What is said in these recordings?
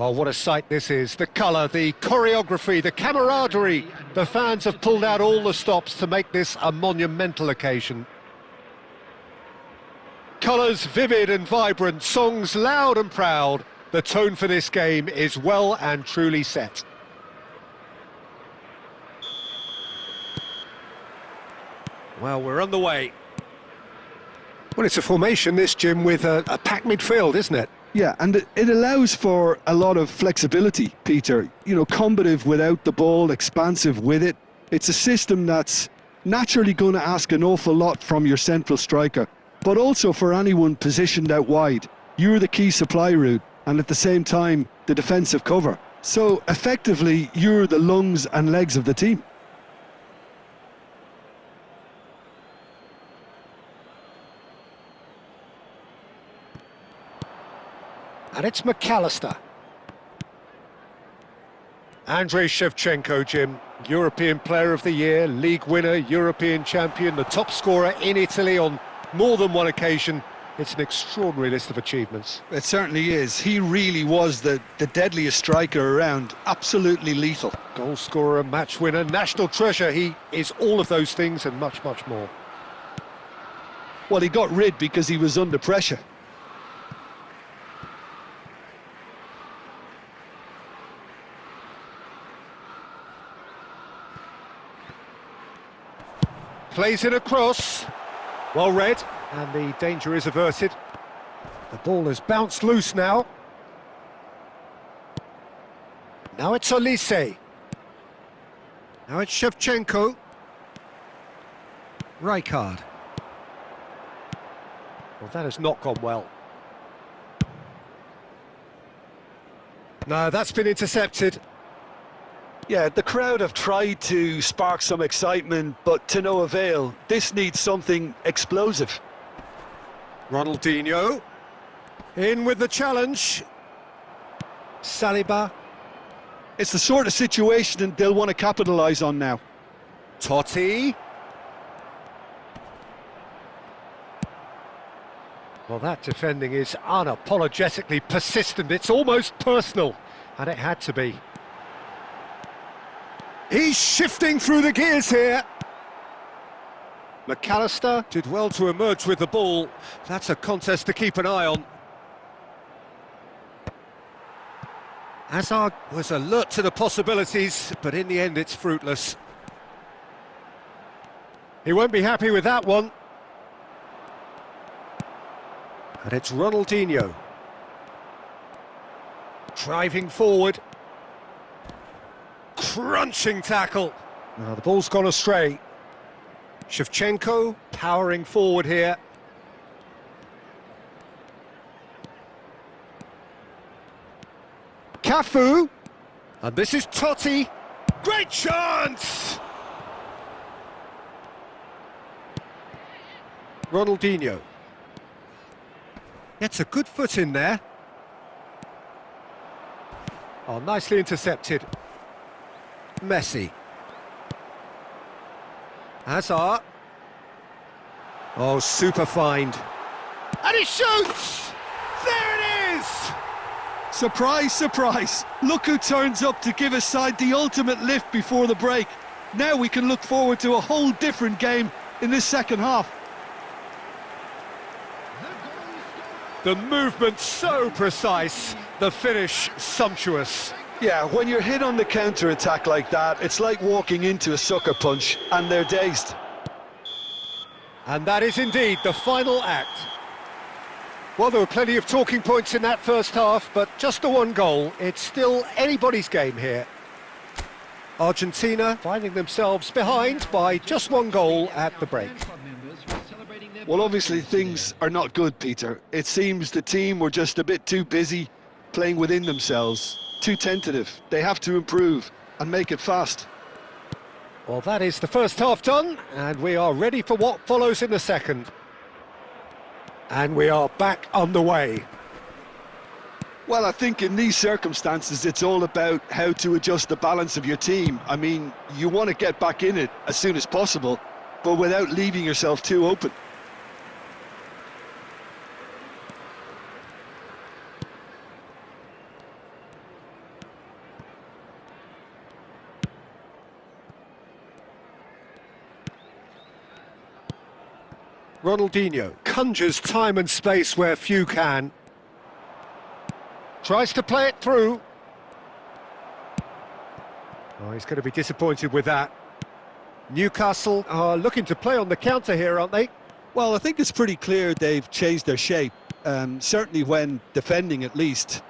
Well, what a sight this is. The colour, the choreography, the camaraderie. The fans have pulled out all the stops to make this a monumental occasion. Colours vivid and vibrant, songs loud and proud. The tone for this game is well and truly set. Well, we're on the way. Well, it's a formation, this, Jim, with a packed midfield, isn't it? Yeah, and it allows for a lot of flexibility, Peter. You know, combative without the ball, expansive with it. It's a system that's naturally going to ask an awful lot from your central striker, but also for anyone positioned out wide. You're the key supply route, and at the same time, the defensive cover. So, effectively, you're the lungs and legs of the team. And it's McAllister. Andrei Shevchenko, Jim, European Player of the Year, League winner, European champion, the top scorer in Italy on more than one occasion. It's an extraordinary list of achievements. It certainly is. He really was the deadliest striker around, absolutely lethal. Goal scorer, match winner, national treasure. He is all of those things and much, much more. Well, he got rid because he was under pressure. Plays it across, well read, and the danger is averted. The ball has bounced loose now. Now it's Olise. Now it's Shevchenko. Rijkaard. Well, that has not gone well. No, that's been intercepted. Yeah, the crowd have tried to spark some excitement, but to no avail. This needs something explosive. Ronaldinho. In with the challenge. Saliba. It's the sort of situation they'll want to capitalise on now. Totti. Well, that defending is unapologetically persistent. It's almost personal, and it had to be. He's shifting through the gears here. McAllister did well to emerge with the ball. That's a contest to keep an eye on. Hazard was alert to the possibilities, but in the end it's fruitless. He won't be happy with that one. And it's Ronaldinho. Driving forward. Crunching tackle. Now the ball's gone astray. Shevchenko powering forward here. Cafu. And this is Totti. Great chance! Ronaldinho. Gets a good foot in there. Oh, nicely intercepted. Messi. Hazard. Oh, super find. And he shoots! There it is! Surprise, surprise. Look who turns up to give his side the ultimate lift before the break. Now we can look forward to a whole different game in this second half. The movement so precise, the finish sumptuous. Yeah, when you're hit on the counter-attack like that, it's like walking into a sucker punch, and they're dazed. And that is indeed the final act. Well, there were plenty of talking points in that first half, but just the one goal. It's still anybody's game here. Argentina finding themselves behind by just one goal at the break. Well, obviously things are not good, Peter. It seems the team were just a bit too busy playing within themselves. Too tentative. They have to improve and make it fast. Well, that is the first half done, and we are ready for what follows in the second. And we are back on the way. Well, I think in these circumstances, it's all about how to adjust the balance of your team. I mean, you want to get back in it as soon as possible, but without leaving yourself too open. Ronaldinho conjures time and space where few can. Tries to play it through. Oh, he's going to be disappointed with that. Newcastle are looking to play on the counter here, aren't they? Well, I think it's pretty clear they've changed their shape, certainly when defending at least,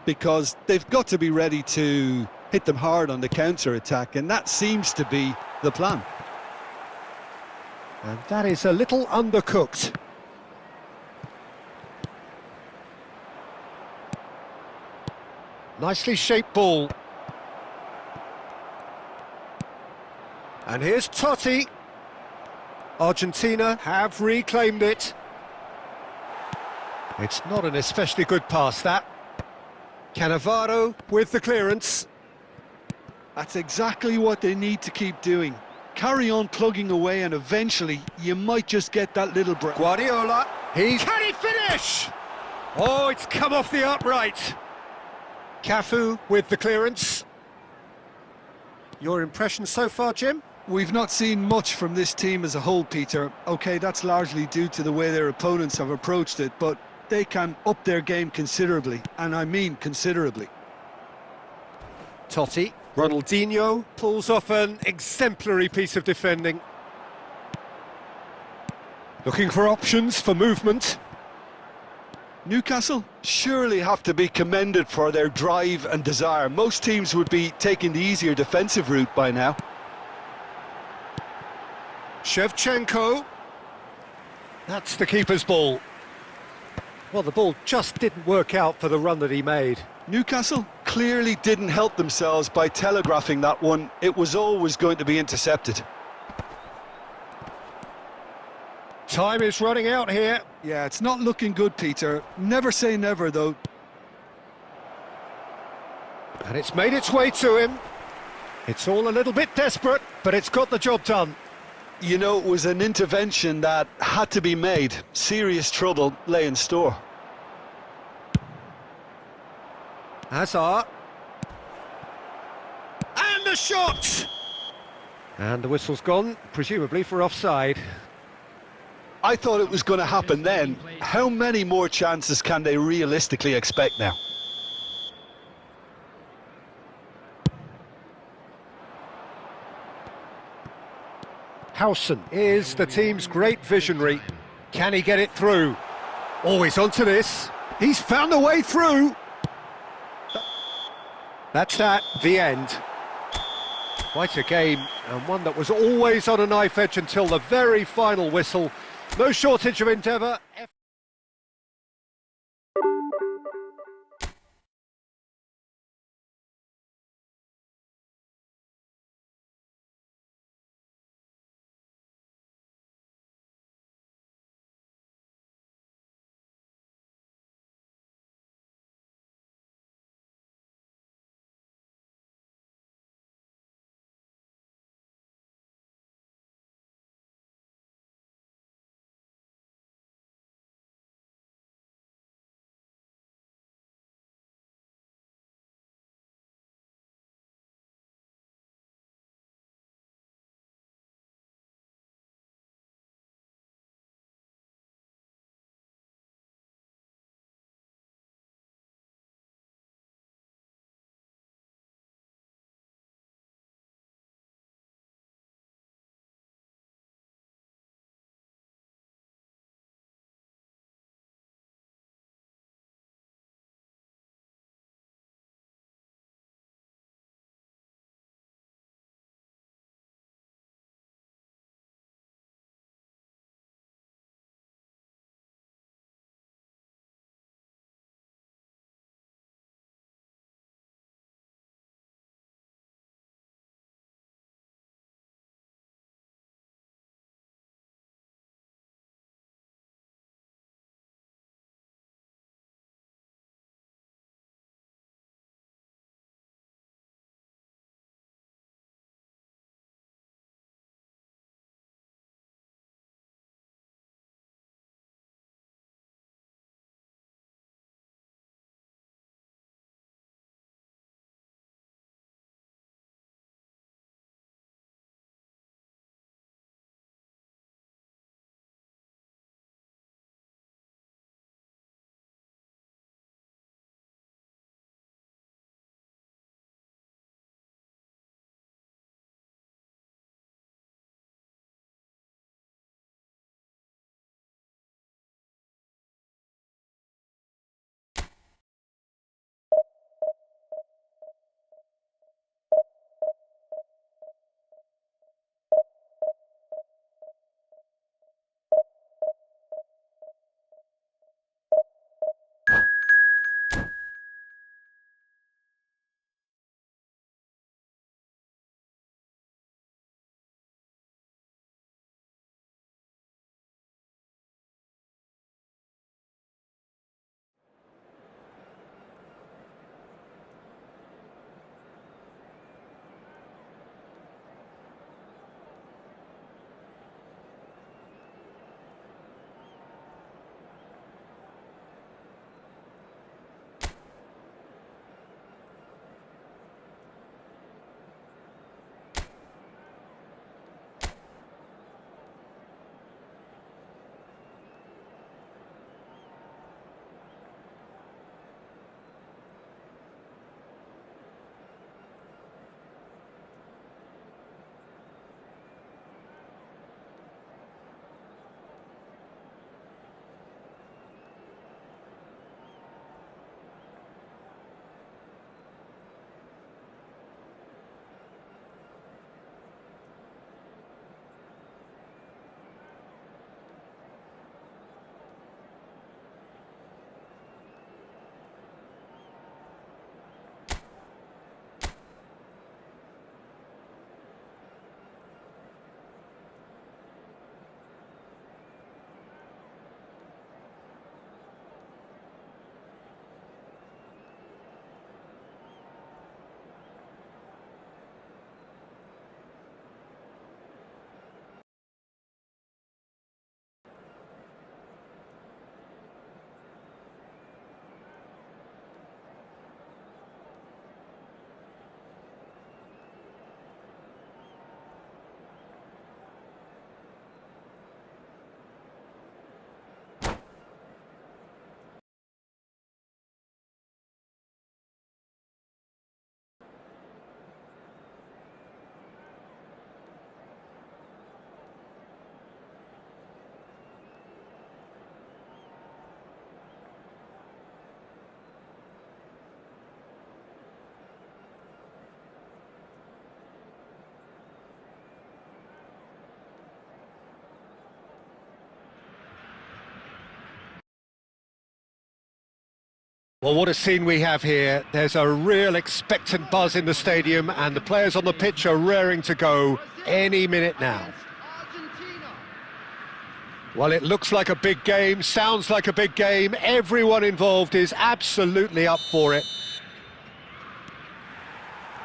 because they've got to be ready to hit them hard on the counter-attack, and that seems to be the plan. And that is a little undercooked. Nicely shaped ball. And here's Totti. Argentina have reclaimed it. It's not an especially good pass, that. Cannavaro with the clearance. That's exactly what they need to keep doing. Carry on plugging away, and eventually you might just get that little break. Guardiola, can he finish? Oh, it's come off the upright. Cafu with the clearance. Your impression so far, Jim? We've not seen much from this team as a whole, Peter. OK, that's largely due to the way their opponents have approached it, but they can up their game considerably, and I mean considerably. Totti. Ronaldinho pulls off an exemplary piece of defending. Looking for options for movement. Newcastle surely have to be commended for their drive and desire. Most teams would be taking the easier defensive route by now. Shevchenko. That's the keeper's ball. Well, the ball just didn't work out for the run that he made. Newcastle clearly didn't help themselves by telegraphing that one. It was always going to be intercepted. Time is running out here. Yeah, it's not looking good, Peter. Never say never, though. And it's made its way to him. It's all a little bit desperate, but it's got the job done. You know, it was an intervention that had to be made. Serious trouble lay in store. Hazard. And the shot! And the whistle's gone, presumably for offside. I thought it was going to happen then. How many more chances can they realistically expect now? Howson is the team's great visionary. Can he get it through? Always onto this. He's found a way through. That's that, the end. Quite a game, and one that was always on a knife edge until the very final whistle. No shortage of endeavour. Well, what a scene we have here. There's a real expectant buzz in the stadium, and the players on the pitch are raring to go any minute now. Well, it looks like a big game, sounds like a big game. Everyone involved is absolutely up for it.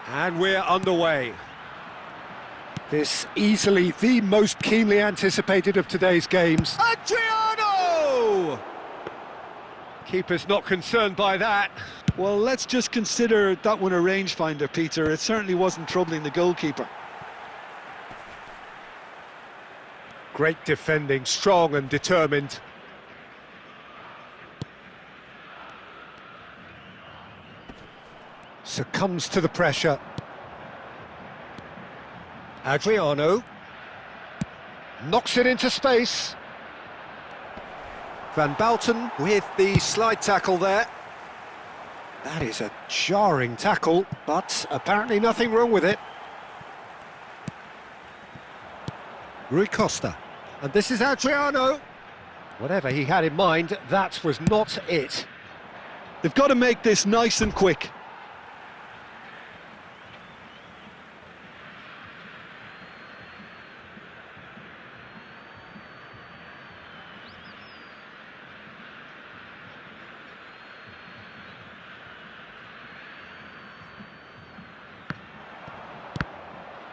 And we're underway. This easily the most keenly anticipated of today's games. Adriano! Keeper's not concerned by that. Well, let's just consider that one a rangefinder, Peter. It certainly wasn't troubling the goalkeeper. Great defending, strong and determined. Succumbs to the pressure. Adriano knocks it into space. Van Bouten with the slide tackle there. That is a jarring tackle, but apparently nothing wrong with it. Rui Costa. And this is Adriano. Whatever he had in mind, that was not it. They've got to make this nice and quick.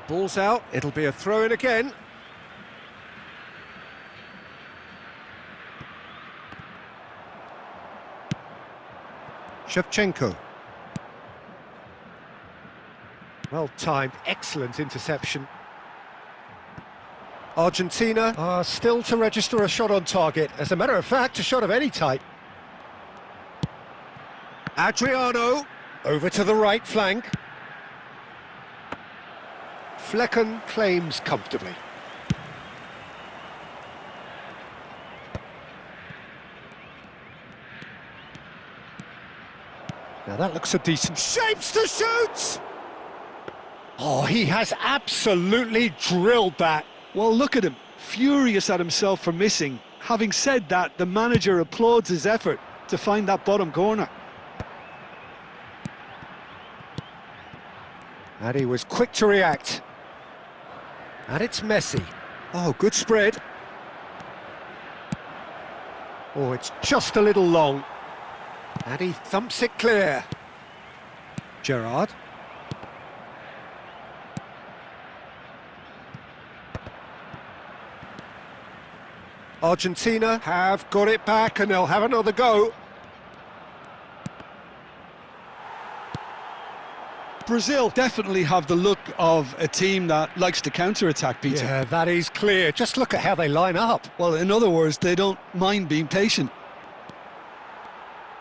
Ball's out, it'll be a throw-in again. Shevchenko. Well timed, excellent interception. Argentina are still to register a shot on target. As a matter of fact, a shot of any type. Adriano, over to the right flank. Flecken claims comfortably. Now that looks a decent... Shapes to shoot! Oh, he has absolutely drilled that. Well, look at him, furious at himself for missing. Having said that, the manager applauds his effort to find that bottom corner. And he was quick to react. And it's Messi. Oh, good spread. Oh, it's just a little long. And he thumps it clear. Gerrard. Argentina have got it back and they'll have another go. Brazil definitely have the look of a team that likes to counter-attack, Peter. Yeah, that is clear. Just look at how they line up. Well, in other words, they don't mind being patient.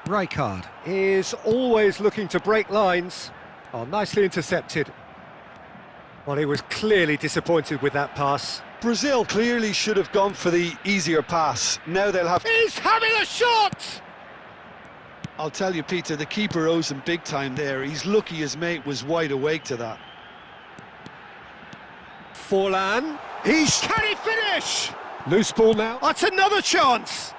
Rijkaard is always looking to break lines. Oh, nicely intercepted. Well, he was clearly disappointed with that pass. Brazil clearly should have gone for the easier pass. Now they'll have... He's having a shot! I'll tell you, Peter, the keeper owes him big time there. He's lucky his mate was wide awake to that. Forlan. Can he finish? Loose ball now. That's another chance!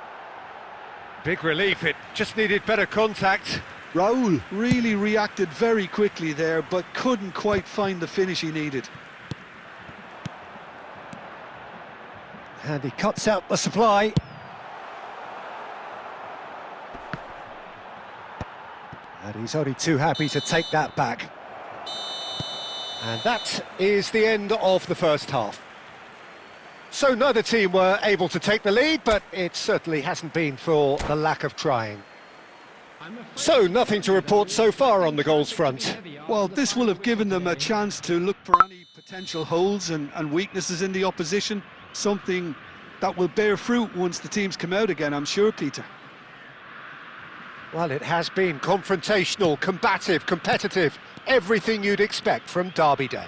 Big relief, it just needed better contact. Raul really reacted very quickly there, but couldn't quite find the finish he needed. And he cuts out the supply. And he's only too happy to take that back. And that is the end of the first half. So neither team were able to take the lead, but it certainly hasn't been for the lack of trying. So nothing to report so far on the goals front. Well, this will have given them a chance to look for any potential holes and weaknesses in the opposition, something that will bear fruit once the teams come out again, I'm sure, Peter. Well, it has been confrontational, combative, competitive, everything you'd expect from Derby Day.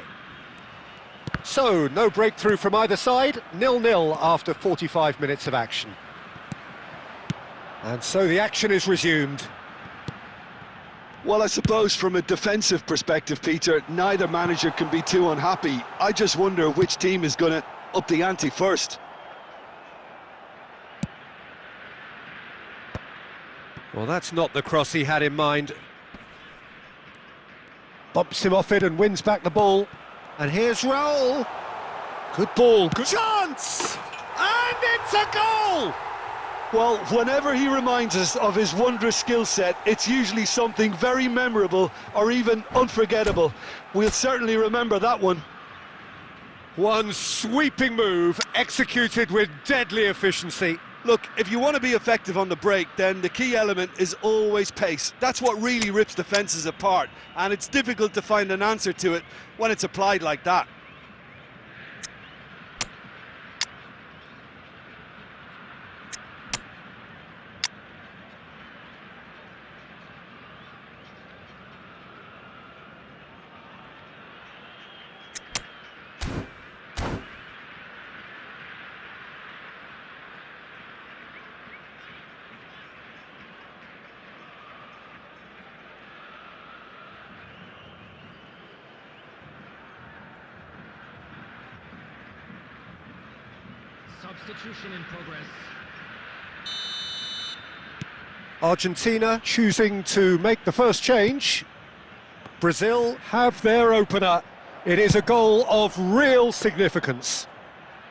So, no breakthrough from either side, 0-0 after 45 minutes of action. And so the action is resumed. Well, I suppose from a defensive perspective, Peter, neither manager can be too unhappy. I just wonder which team is going to up the ante first. Well, that's not the cross he had in mind. Bumps him off it and wins back the ball. And here's Raul. Good ball, good chance! And it's a goal! Well, whenever he reminds us of his wondrous skill set, it's usually something very memorable or even unforgettable. We'll certainly remember that one. One sweeping move, executed with deadly efficiency. Look, if you want to be effective on the break, then the key element is always pace. That's what really rips defences apart, and it's difficult to find an answer to it when it's applied like that. Substitution in progress. Argentina choosing to make the first change. Brazil have their opener. It is a goal of real significance.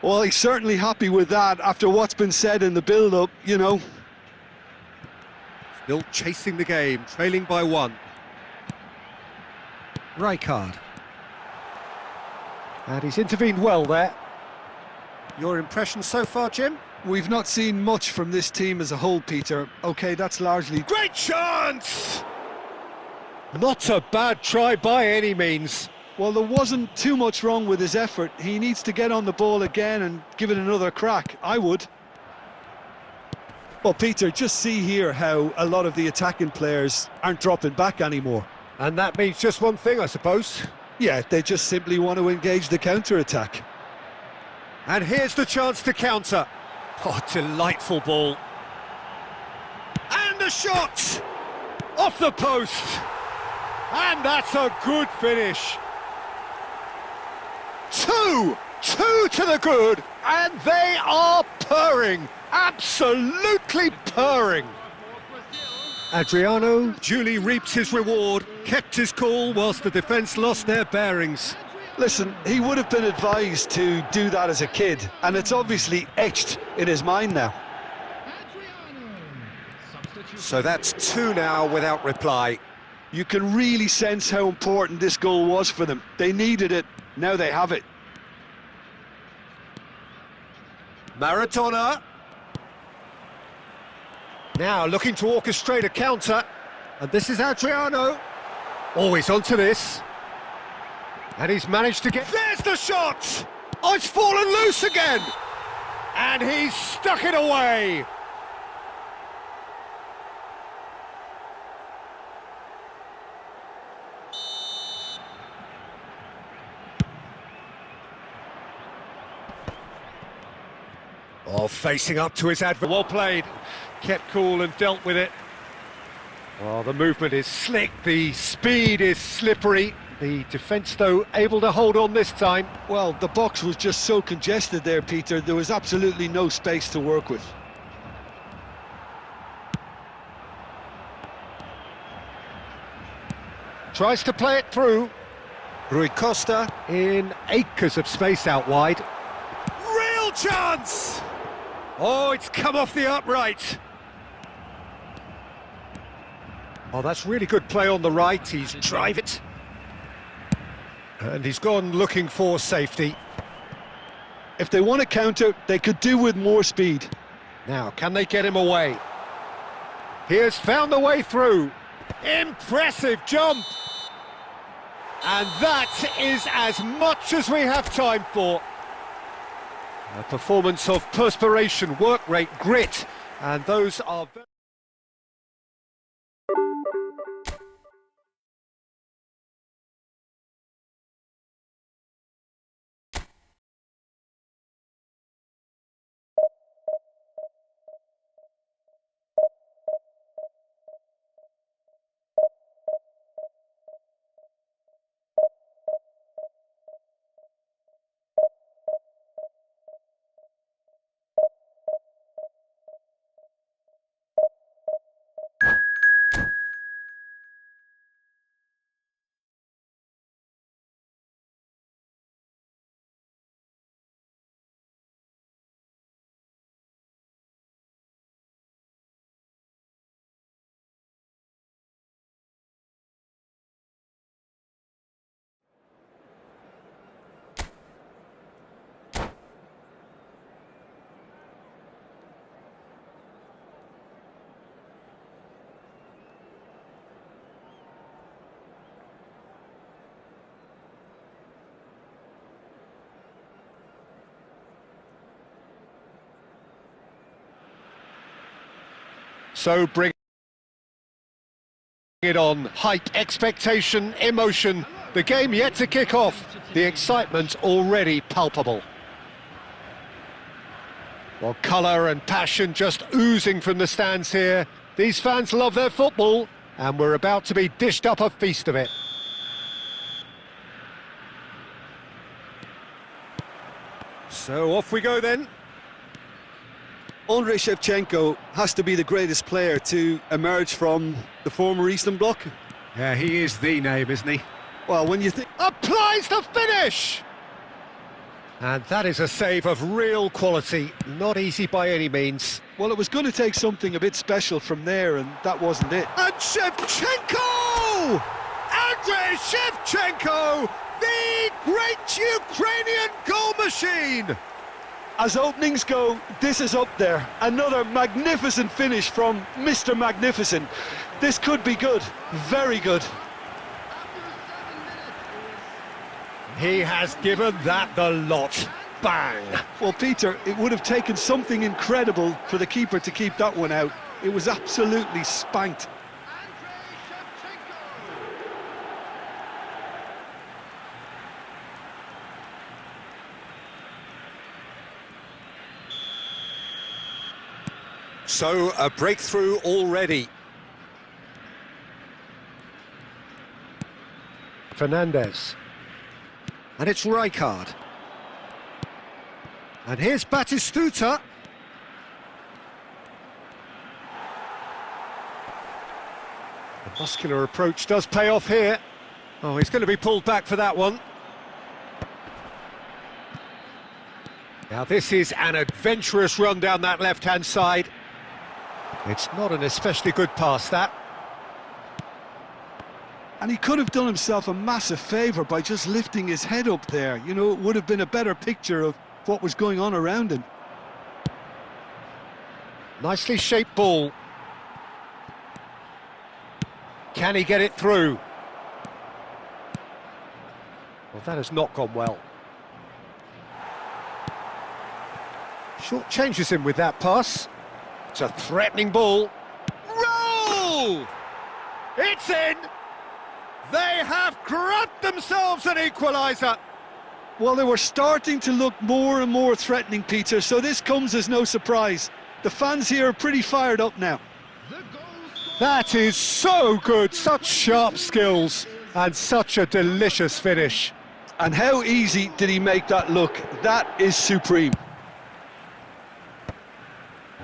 Well, he's certainly happy with that after what's been said in the build-up, you know. Still chasing the game, trailing by one. Rijkaard. And he's intervened well there. Your impression so far, Jim? We've not seen much from this team as a whole, Peter. OK, that's largely... Great chance! Not a bad try by any means. Well, there wasn't too much wrong with his effort. He needs to get on the ball again and give it another crack. I would. Well, Peter, just see here how a lot of the attacking players aren't dropping back anymore. And that means just one thing, I suppose. Yeah, they just simply want to engage the counter-attack. And here's the chance to counter. Oh, delightful ball. And the shot! Off the post! And that's a good finish. Two to the good, and they are purring. Absolutely purring. Adriano duly reaps his reward, kept his cool whilst the defence lost their bearings. Listen, he would have been advised to do that as a kid, and it's obviously etched in his mind now. So that's two now without reply. You can really sense how important this goal was for them. They needed it, now they have it. Maradona. Now looking to orchestrate a counter, and this is Adriano. Always onto this. And he's managed to get... There's the shot! Oh, it's fallen loose again! And he's stuck it away! Oh, facing up to his adversary. Well played. Kept cool and dealt with it. Oh, the movement is slick, the speed is slippery. The defence, though, able to hold on this time. Well, the box was just so congested there, Peter. There was absolutely no space to work with. Tries to play it through. Rui Costa in acres of space out wide. Real chance! Oh, it's come off the upright. Oh, that's really good play on the right. He's drive it. And he's gone looking for safety. If they want to counter, they could do with more speed. Now, can they get him away? He has found the way through. Impressive jump. And that is as much as we have time for. A performance of perspiration, work rate, grit, and those are very... So bring it on. Hype, expectation, emotion. The game yet to kick off. The excitement already palpable. Well, colour and passion just oozing from the stands here. These fans love their football, and we're about to be dished up a feast of it. So off we go then. Andrei Shevchenko has to be the greatest player to emerge from the former Eastern Bloc. Yeah, he is the name, isn't he? Well, when you think... Applies the finish! And that is a save of real quality, not easy by any means. Well, it was going to take something a bit special from there, and that wasn't it. And Shevchenko! Andrei Shevchenko! The great Ukrainian goal machine! As openings go, this is up there. Another magnificent finish from Mr. Magnificent. This could be good, very good. He has given that the lot. Bang! Well, Peter, it would have taken something incredible for the keeper to keep that one out. It was absolutely spanked. So, a breakthrough already. Fernandez. And it's Rijkaard. And here's Batistuta. The muscular approach does pay off here. Oh, he's going to be pulled back for that one. Now this is an adventurous run down that left-hand side. It's not an especially good pass, that. And he could have done himself a massive favour by just lifting his head up there. You know, it would have been a better picture of what was going on around him. Nicely shaped ball. Can he get it through? Well, that has not gone well. Short changes him with that pass. It's a threatening ball. Roll! It's in! They have grabbed themselves an equaliser. Well, they were starting to look more and more threatening, Peter, so this comes as no surprise. The fans here are pretty fired up now. That is so good, such sharp skills, and such a delicious finish. And how easy did he make that look? That is supreme.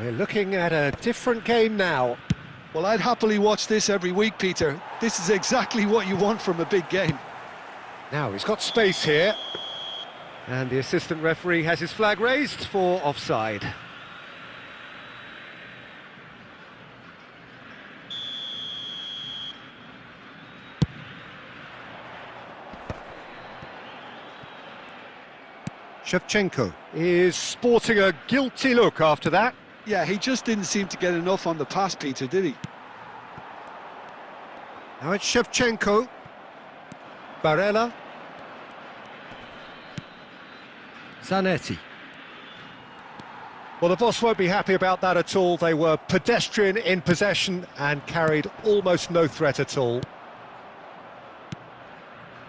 We're looking at a different game now. Well, I'd happily watch this every week, Peter. This is exactly what you want from a big game. Now he's got space here. And the assistant referee has his flag raised for offside. Shevchenko is sporting a guilty look after that. Yeah, he just didn't seem to get enough on the pass, Peter, did he? Now it's Shevchenko. Barella. Zanetti. Well, the boss won't be happy about that at all. They were pedestrian in possession and carried almost no threat at all.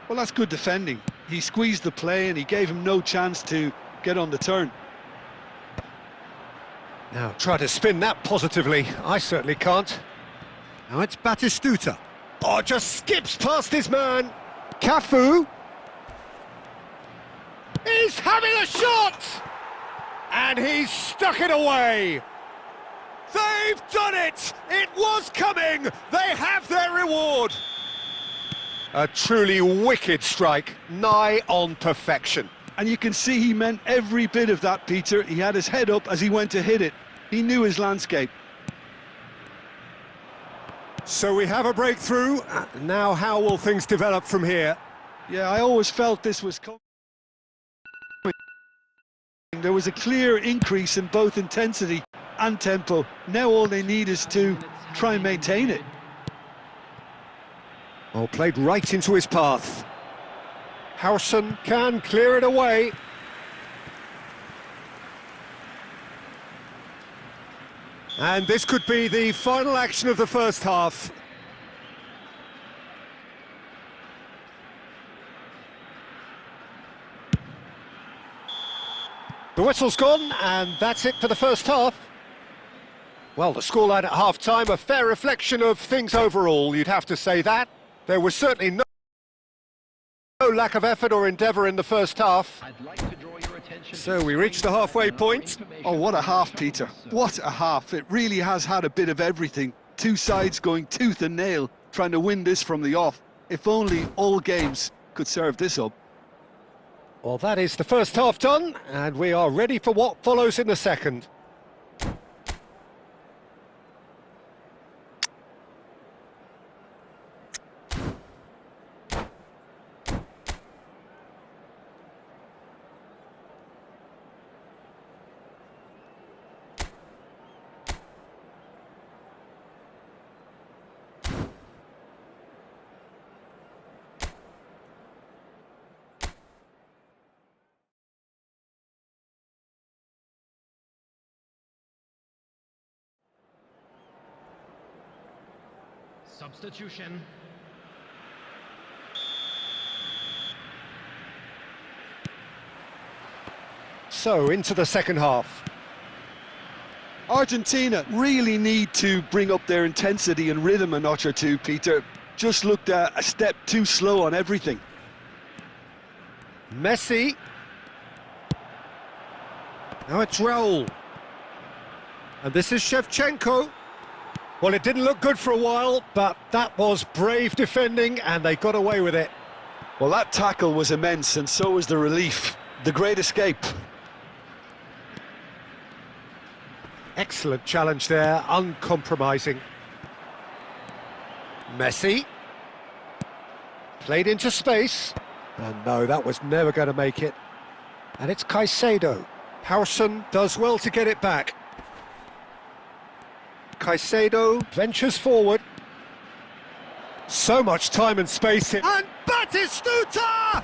Well, that's good defending. He squeezed the play and he gave him no chance to get on the turn. Now, try to spin that positively. I certainly can't. Now it's Batistuta. Oh, just skips past his man. Cafu. He's having a shot! And he's stuck it away. They've done it! It was coming! They have their reward! A truly wicked strike, nigh on perfection. And you can see he meant every bit of that, Peter. He had his head up as he went to hit it. He knew his landscape. So we have a breakthrough. Now how will things develop from here? Yeah, I always felt this was coming. There was a clear increase in both intensity and tempo. Now all they need is to try and maintain it. Oh, played right into his path. Howson can clear it away. And this could be the final action of the first half. The whistle's gone, and that's it for the first half. Well, the scoreline at half-time, a fair reflection of things overall, you'd have to say that. There was certainly no lack of effort or endeavour in the first half. So we reached the halfway point. Oh, what a half, Peter. What a half. It really has had a bit of everything. Two sides going tooth and nail, trying to win this from the off. If only all games could serve this up. Well, that is the first half done, and we are ready for what follows in the second. Substitution. So, into the second half. Argentina really need to bring up their intensity and rhythm a notch or two, Peter. Just looked a step too slow on everything. Messi. Now it's Raul. And this is Shevchenko. Well, it didn't look good for a while, but that was brave defending, and they got away with it. Well, that tackle was immense, and so was the relief. The great escape. Excellent challenge there, uncompromising. Messi. Played into space. And no, that was never going to make it. And it's Caicedo. Harrison does well to get it back. Caicedo ventures forward. So much time and space here. And Batistuta!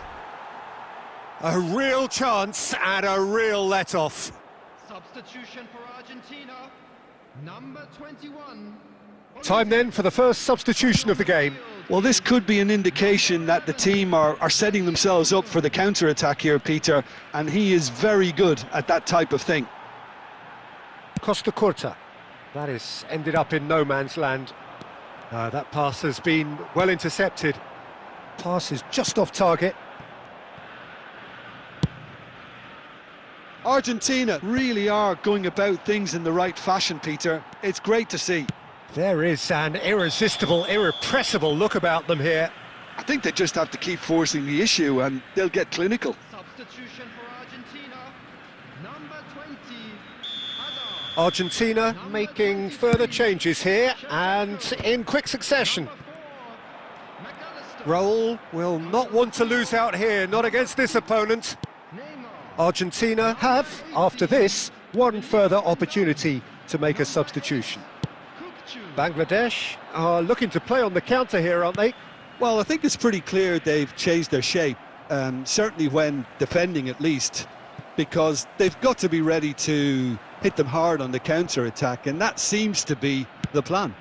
A real chance and a real let-off. Substitution for Argentina. Number 21. Time then for the first substitution of the game. Well, this could be an indication that the team are setting themselves up for the counter-attack here, Peter, and he is very good at that type of thing. Costa Curta. That is ended up in no man's land. That pass has been well intercepted. Pass is just off target. Argentina really are going about things in the right fashion, Peter. It's great to see. There is an irresistible, irrepressible look about them here. I think they just have to keep forcing the issue and they'll get clinical. Substitution for Argentina. Number 20. Hazard. Argentina making further changes here and in quick succession. Number 4. McAllister. Raul will not want to lose out here, not against this opponent. Neymar. Argentina have, after this, one further opportunity to make a substitution. Kukçu. Bangladesh are looking to play on the counter here, aren't they? Well, I think it's pretty clear they've changed their shape, certainly when defending at least, because they've got to be ready to hit them hard on the counter-attack, and that seems to be the plan.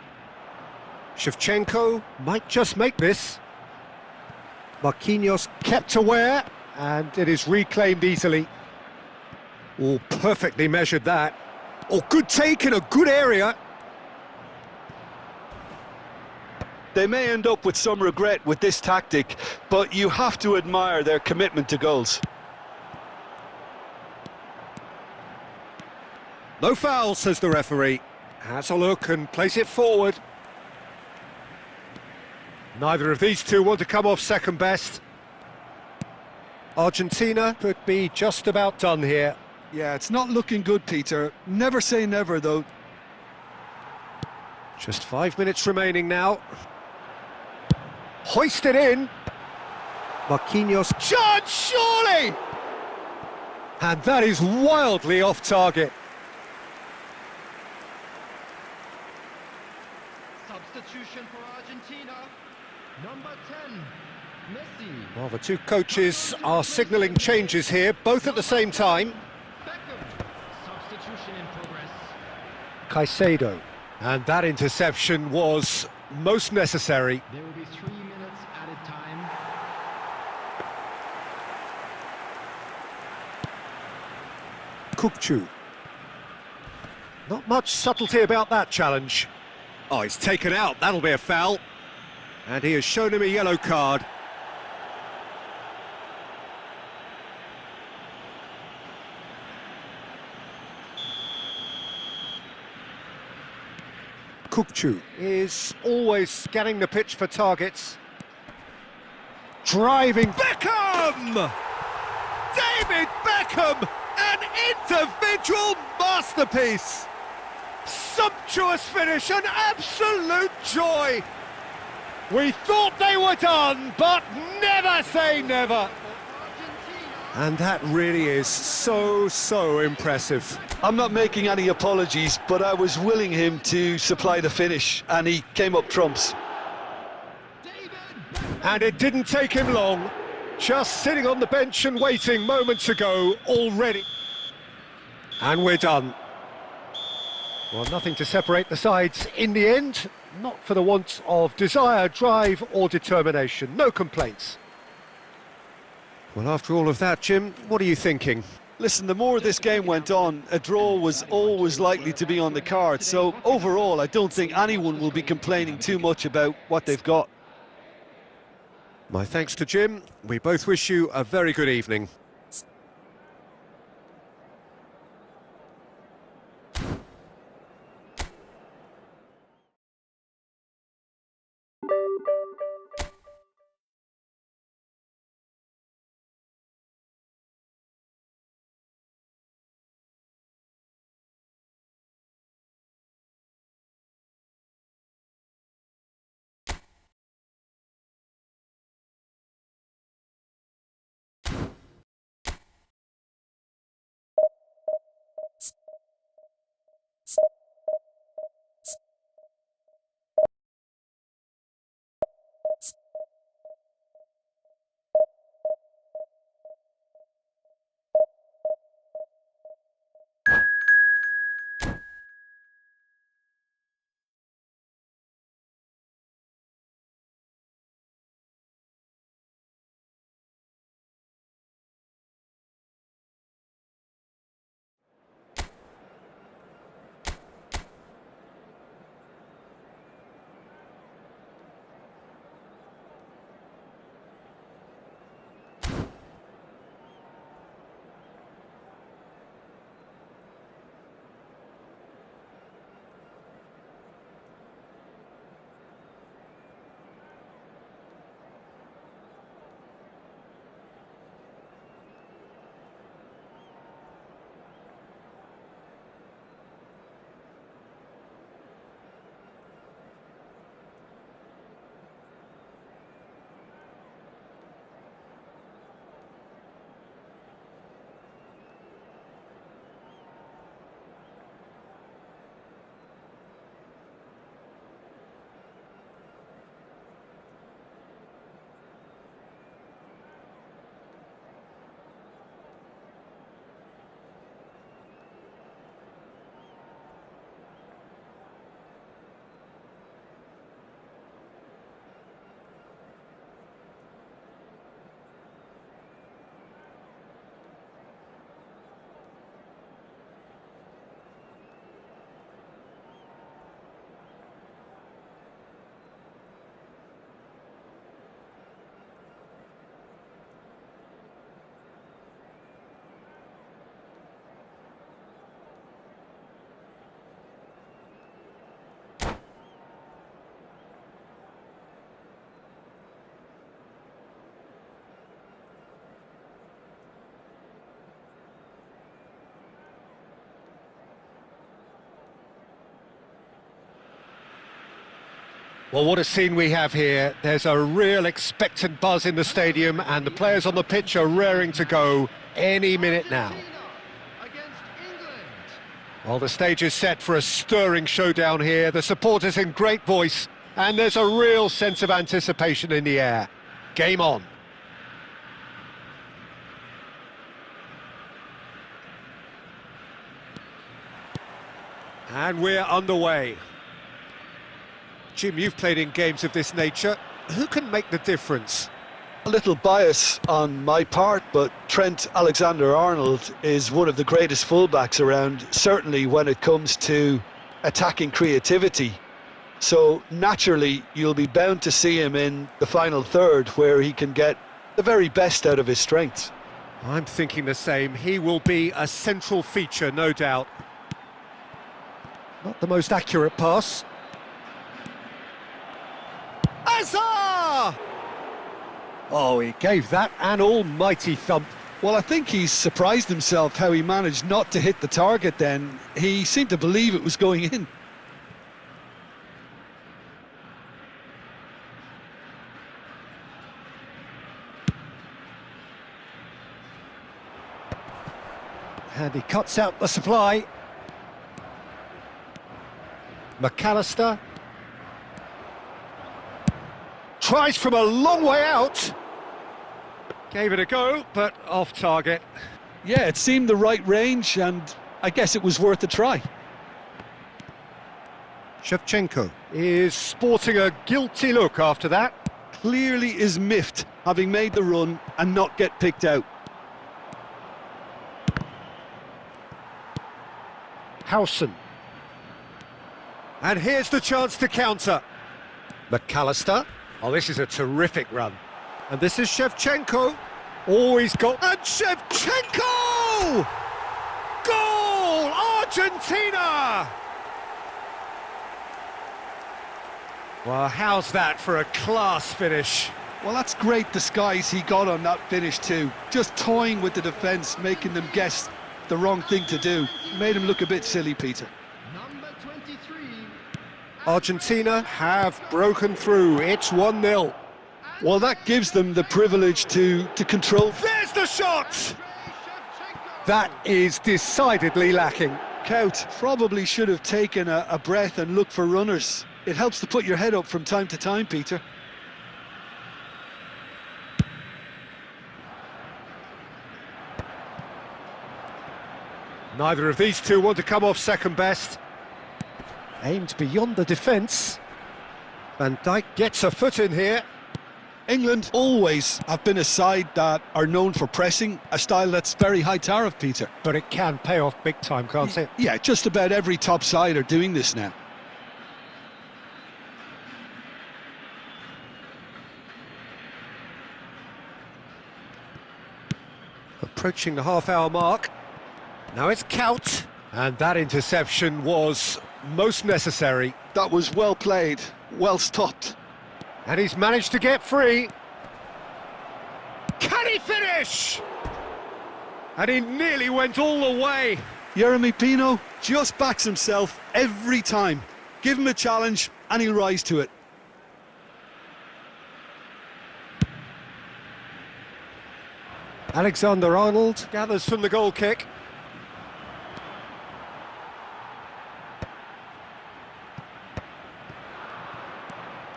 Shevchenko might just make this. Marquinhos kept aware, and it is reclaimed easily. Oh, perfectly measured that. Oh, good take in a good area. They may end up with some regret with this tactic, but you have to admire their commitment to goals. No foul, says the referee. Has a look and plays it forward. Neither of these two want to come off second best. Argentina could be just about done here. Yeah, it's not looking good, Peter. Never say never, though. Just 5 minutes remaining now. Hoisted in. Marquinhos. Chance, surely! And that is wildly off target. Substitution for Argentina. Number 10. Messi. Well, the two coaches are signalling changes here, both at the same time. Beckham. Substitution in progress. Caicedo. And that interception was most necessary. There will be 3 minutes added time. Kukçu. Not much subtlety about that challenge. Oh, he's taken out, that'll be a foul. And he has shown him a yellow card. Kukçu is always scanning the pitch for targets. Driving Beckham! David Beckham! An individual masterpiece! Sumptuous finish, an absolute joy! We thought they were done, but never say never! Argentina. And that really is so impressive. I'm not making any apologies, but I was willing him to supply the finish, and he came up trumps. David Beckham. And it didn't take him long. Just sitting on the bench and waiting moments ago already. And we're done. Well, nothing to separate the sides in the end. Not for the want of desire, drive or determination. No complaints. Well, after all of that, Jim, what are you thinking? Listen, the more this game went on, a draw was always likely to be on the card. So overall, I don't think anyone will be complaining too much about what they've got. My thanks to Jim. We both wish you a very good evening. Well, what a scene we have here. There's a real expectant buzz in the stadium and the players on the pitch are raring to go any minute now. Argentina against England. Well, the stage is set for a stirring showdown here. The supporters in great voice and there's a real sense of anticipation in the air. Game on. And we're underway. Jim, you've played in games of this nature. Who can make the difference? A little bias on my part, but Trent Alexander-Arnold is one of the greatest fullbacks around, certainly when it comes to attacking creativity. So naturally, you'll be bound to see him in the final third, where he can get the very best out of his strengths. I'm thinking the same. He will be a central feature, no doubt. Not the most accurate pass. Hazard! Oh, he gave that an almighty thump. Well, I think he's surprised himself how he managed not to hit the target then. He seemed to believe it was going in. And he cuts out the supply. McAllister. Tries from a long way out. Gave it a go, but off target. Yeah, it seemed the right range, and I guess it was worth a try. Shevchenko is sporting a guilty look after that. Clearly is miffed, having made the run and not get picked out. Howson. And here's the chance to counter. McAllister. Oh, this is a terrific run. And this is Shevchenko. Oh, he's got... And Shevchenko! Goal! Argentina! Well, how's that for a class finish? Well, that's great disguise he got on that finish too. Just toying with the defence, making them guess the wrong thing to do. Made him look a bit silly, Peter. Number 23. Argentina have broken through. It's 1-0. Well, that gives them the privilege to control. There's the shot! That is decidedly lacking. Cout probably should have taken a breath and looked for runners. It helps to put your head up from time to time, Peter. Neither of these two want to come off second best. Aimed beyond the defence. Van Dijk gets a foot in here. England always have been a side that are known for pressing, a style that's very high tariff, Peter. But it can pay off big time, can't it? Yeah, just about every top side are doing this now. Approaching the half-hour mark. Now it's Kout. And that interception was most necessary. That was well played, well stopped. And he's managed to get free. Can he finish? And he nearly went all the way. Yeremy Pino just backs himself every time. Give him a challenge and he'll rise to it. Alexander-Arnold gathers from the goal kick.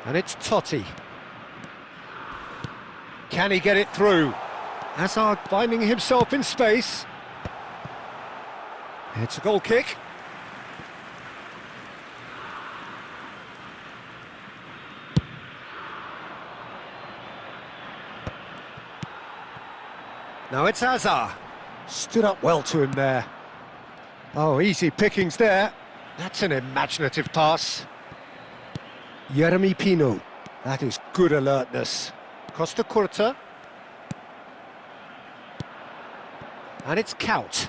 And it's Totti. Can he get it through? Hazard finding himself in space. It's a goal kick. Now it's Hazard. Stood up well to him there. Oh, easy pickings there. That's an imaginative pass. Yeremy Pino. That is good alertness. Costa Curta. And it's Kout.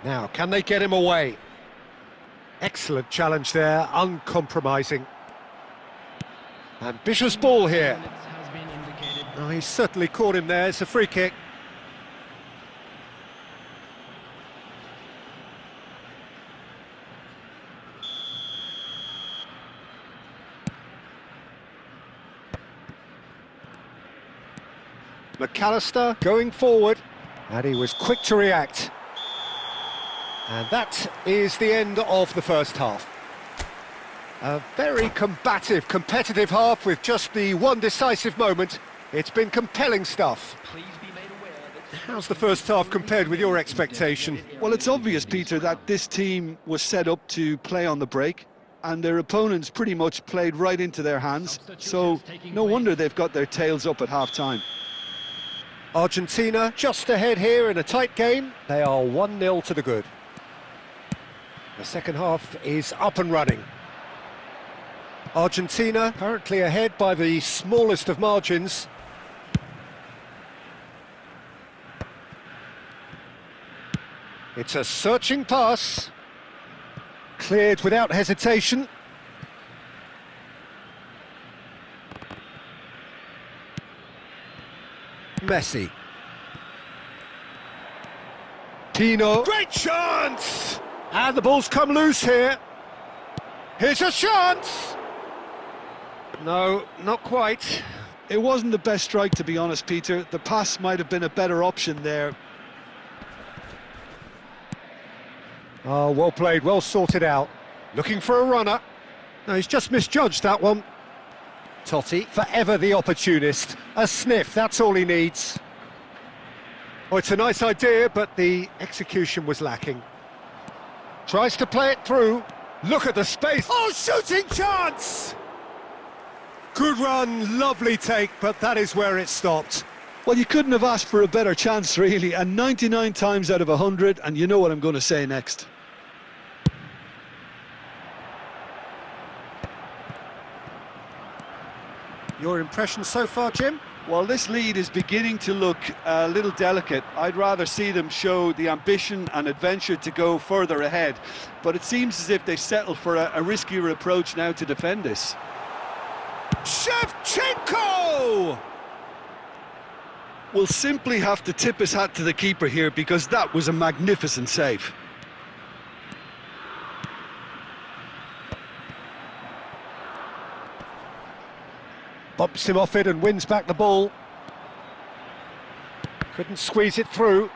Now, can they get him away? Excellent challenge there, uncompromising. Ambitious ball here. Has been indicated. Oh, he certainly caught him there. It's a free kick. McAllister going forward, and he was quick to react. And that is the end of the first half. A very combative, competitive half with just the one decisive moment. It's been compelling stuff. Please be made aware that How's the first half compared with your expectation? Well, it's obvious, Peter, that this team was set up to play on the break, and their opponents pretty much played right into their hands, so no wonder they've got their tails up at half-time. Argentina just ahead here in a tight game. They are 1-0 to the good. The second half is up and running. Argentina currently ahead by the smallest of margins. It's a searching pass. Cleared without hesitation. Messi. Pino. Great chance! And the ball's come loose here. Here's a chance! No, not quite. It wasn't the best strike, to be honest, Peter. The pass might have been a better option there. Oh, well played, well sorted out. Looking for a runner. No, he's just misjudged that one. Totti, forever the opportunist. A sniff, that's all he needs. Oh, it's a nice idea, but the execution was lacking. Tries to play it through. Look at the space. Oh, shooting chance! Good run, lovely take, but that is where it stopped. Well, you couldn't have asked for a better chance, really, and 99 times out of 100, and you know what I'm going to say next. Your impression so far, Jim? Well, this lead is beginning to look a little delicate. I'd rather see them show the ambition and adventure to go further ahead, but it seems as if they settle for a riskier approach now to defend this. Shevchenko! Will simply have to tip his hat to the keeper here, because that was a magnificent save. Bumps him off it and wins back the ball. Couldn't squeeze it through.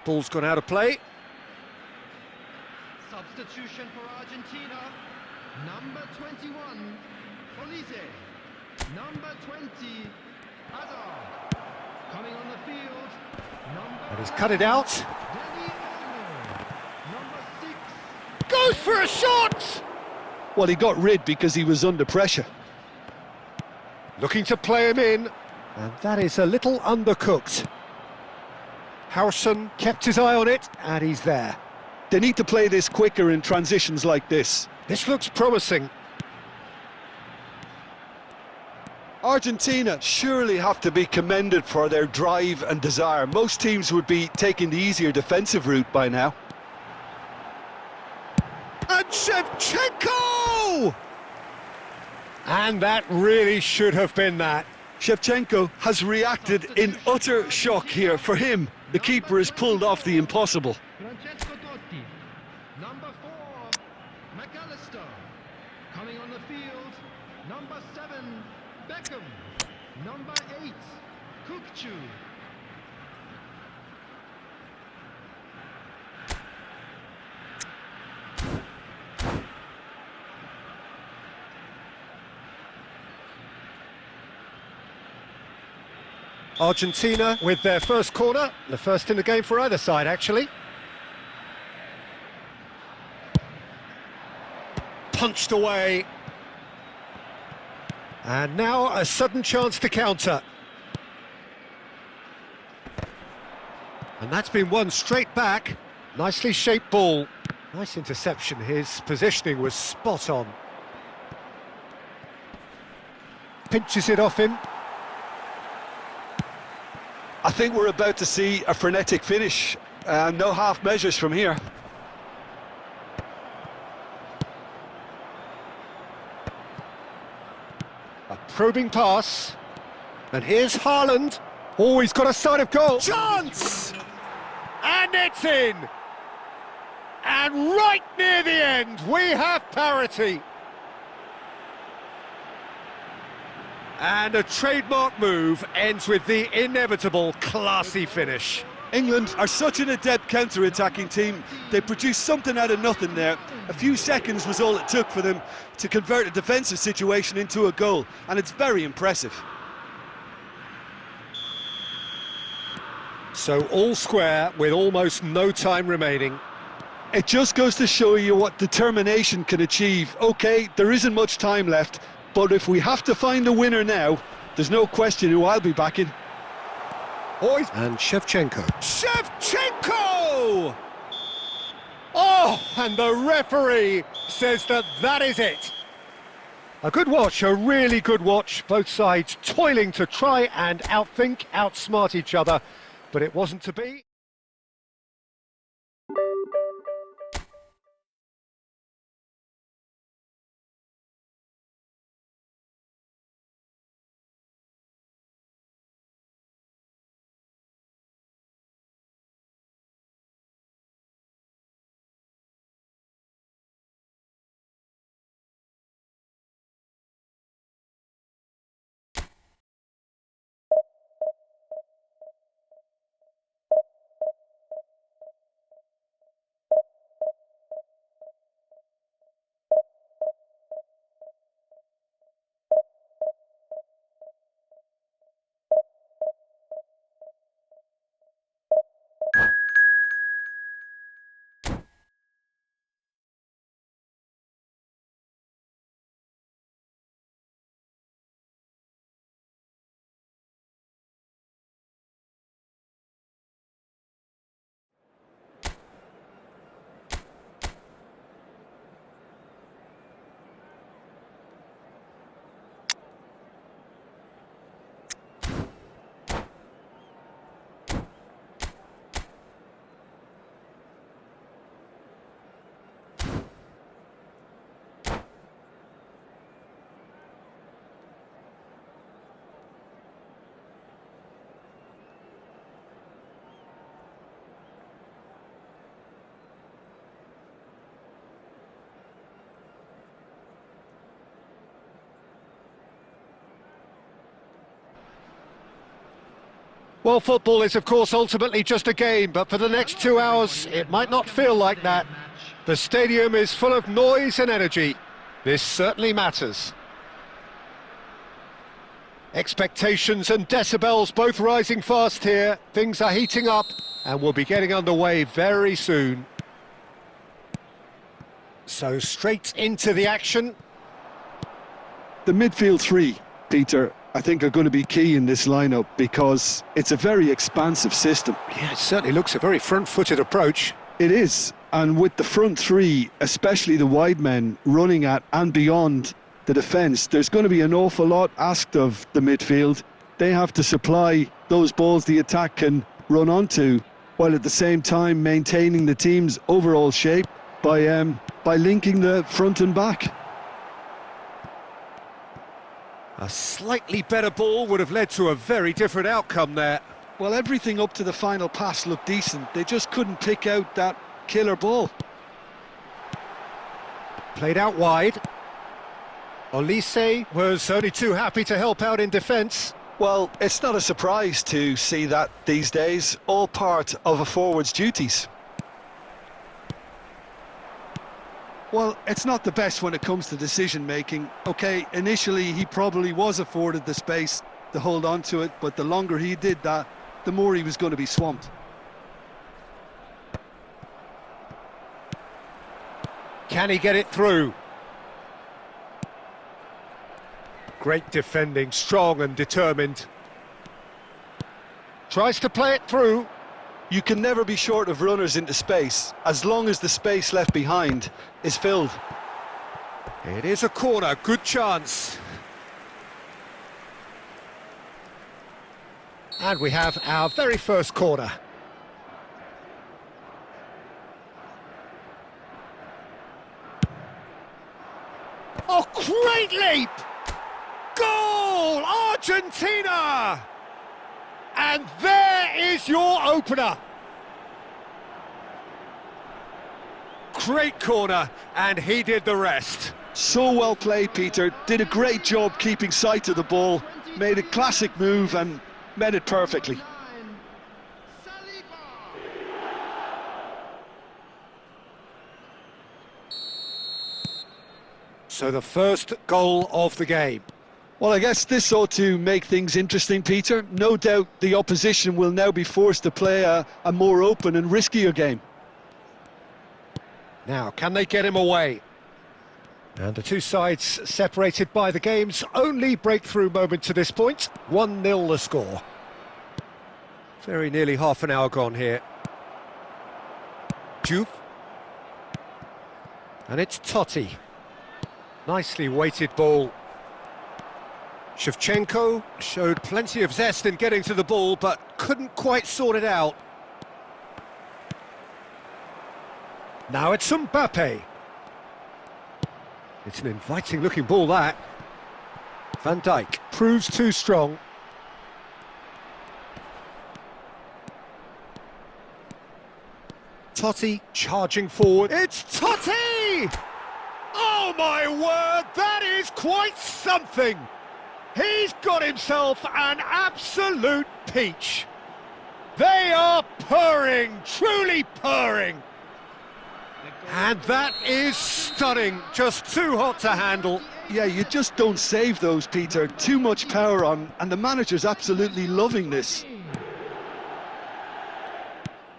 Ball's gone out of play. Substitution for Argentina. Number 21, Olise. Number 20, Hazard. Coming on the field. And he's cut it out. Dani Olmo. Number 6. Goes for a shot! Well, he got rid because he was under pressure. Looking to play him in. And that is a little undercooked. Howson kept his eye on it, and he's there. They need to play this quicker in transitions like this. This looks promising. Argentina surely have to be commended for their drive and desire. Most teams would be taking the easier defensive route by now. And Shevchenko! And that really should have been that. Shevchenko has reacted in utter shock here. For him, the keeper has pulled off the impossible. Francesco Totti. Number 4, McAllister. Coming on the field. Number 7, Beckham. Number 8, Kukçu. Argentina with their first corner, the first in the game for either side, actually. Punched away. And now a sudden chance to counter. And that's been won straight back. Nicely shaped ball. Nice interception. His positioning was spot on. Pinches it off him. I think we're about to see a frenetic finish. No half measures from here. A probing pass. And here's Haaland. Oh, he's got a side of goal. Chance! And it's in! And right near the end, we have parity. And a trademark move ends with the inevitable classy finish. England are such an adept counter-attacking team. They produced something out of nothing there. A few seconds was all it took for them to convert a defensive situation into a goal, and it's very impressive. So all square with almost no time remaining. It just goes to show you what determination can achieve. Okay, there isn't much time left, but if we have to find a winner now, there's no question who I'll be backing. And Shevchenko. Shevchenko! Oh, and the referee says that is it. A good watch, a really good watch. Both sides toiling to try and outthink, outsmart each other, but it wasn't to be. Well, football is, of course, ultimately just a game, but for the next 2 hours, it might not feel like that. The stadium is full of noise and energy. This certainly matters. Expectations and decibels both rising fast here. Things are heating up, and we'll be getting underway very soon. So, straight into the action. The midfield three, Peter, I think are going to be key in this lineup because it's a very expansive system. Yeah, it certainly looks a very front-footed approach. It is, and with the front three, especially the wide men, running at and beyond the defence, there's going to be an awful lot asked of the midfield. They have to supply those balls the attack can run onto, while at the same time maintaining the team's overall shape by linking the front and back. A slightly better ball would have led to a very different outcome there. Well, everything up to the final pass looked decent. They just couldn't pick out that killer ball. Played out wide. Olise was only too happy to help out in defence. Well, it's not a surprise to see that these days, all part of a forward's duties. Well, it's not the best when it comes to decision-making. Okay, initially he probably was afforded the space to hold on to it, but the longer he did that, the more he was going to be swamped. Can he get it through? Great defending, strong and determined. Tries to play it through. You can never be short of runners into space, as long as the space left behind is filled. It is a corner, good chance. And we have our very first corner. Oh, great leap! Goal! Argentina! And there is your opener. Great corner, and he did the rest. So well played, Peter. Did a great job keeping sight of the ball. Made a classic move and met it perfectly. So the first goal of the game. Well, I guess this ought to make things interesting, Peter. No doubt the opposition will now be forced to play a more open and riskier game. Now, can they get him away? And the two sides separated by the game's only breakthrough moment to this point. 1-0 the score. Very nearly half an hour gone here. Juve. And it's Totti. Nicely weighted ball. Shevchenko showed plenty of zest in getting to the ball, but couldn't quite sort it out. Now it's Mbappe. It's an inviting-looking ball, that. Van Dijk proves too strong. Totti charging forward. It's Totti! Oh, my word, that is quite something! He's got himself an absolute peach. They are purring, truly purring. And that is stunning, just too hot to handle. Yeah, you just don't save those, Peter. Too much power on, and the manager's absolutely loving this.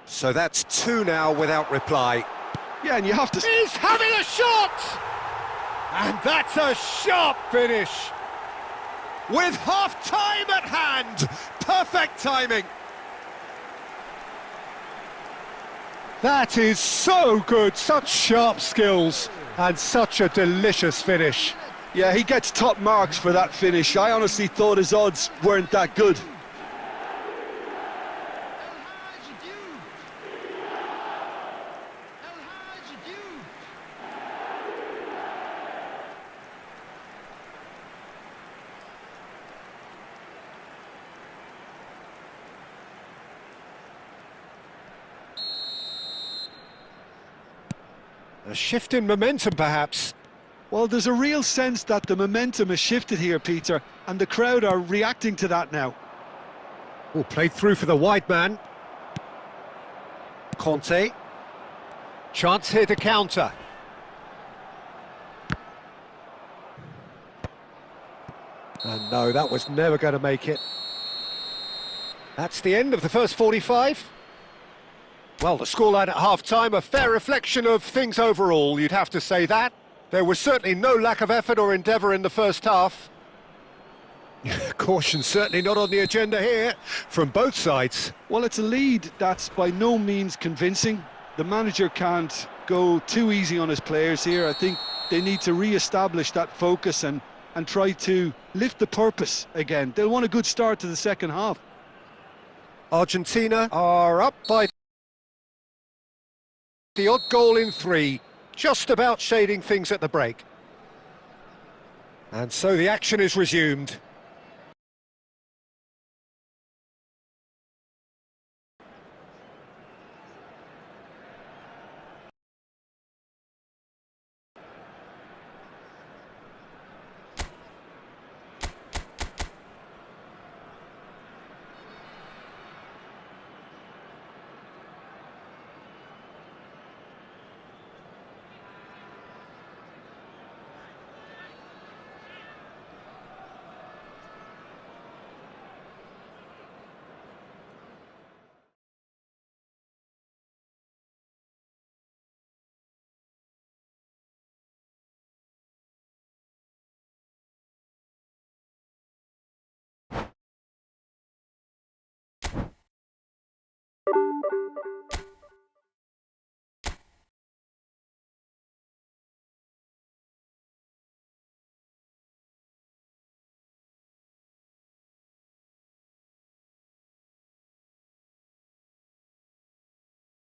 So that's two now without reply. Yeah, and you have to... He's having a shot! And that's a sharp finish. With half-time at hand, perfect timing. That is so good, such sharp skills, and such a delicious finish. Yeah, he gets top marks for that finish. I honestly thought his odds weren't that good. A shift in momentum, perhaps. Well, there's a real sense that the momentum has shifted here, Peter, and the crowd are reacting to that now. Oh, played through for the wide man. Conte. Chance here to counter. And no, that was never going to make it. That's the end of the first 45. Well, the scoreline at half-time, a fair reflection of things overall, you'd have to say that. There was certainly no lack of effort or endeavour in the first half. Caution certainly not on the agenda here, from both sides. Well, it's a lead that's by no means convincing. The manager can't go too easy on his players here. I think they need to re-establish that focus and try to lift the purpose again. They'll want a good start to the second half. Argentina are up by the odd goal in 3, just about shading things at the break. And so the action is resumed.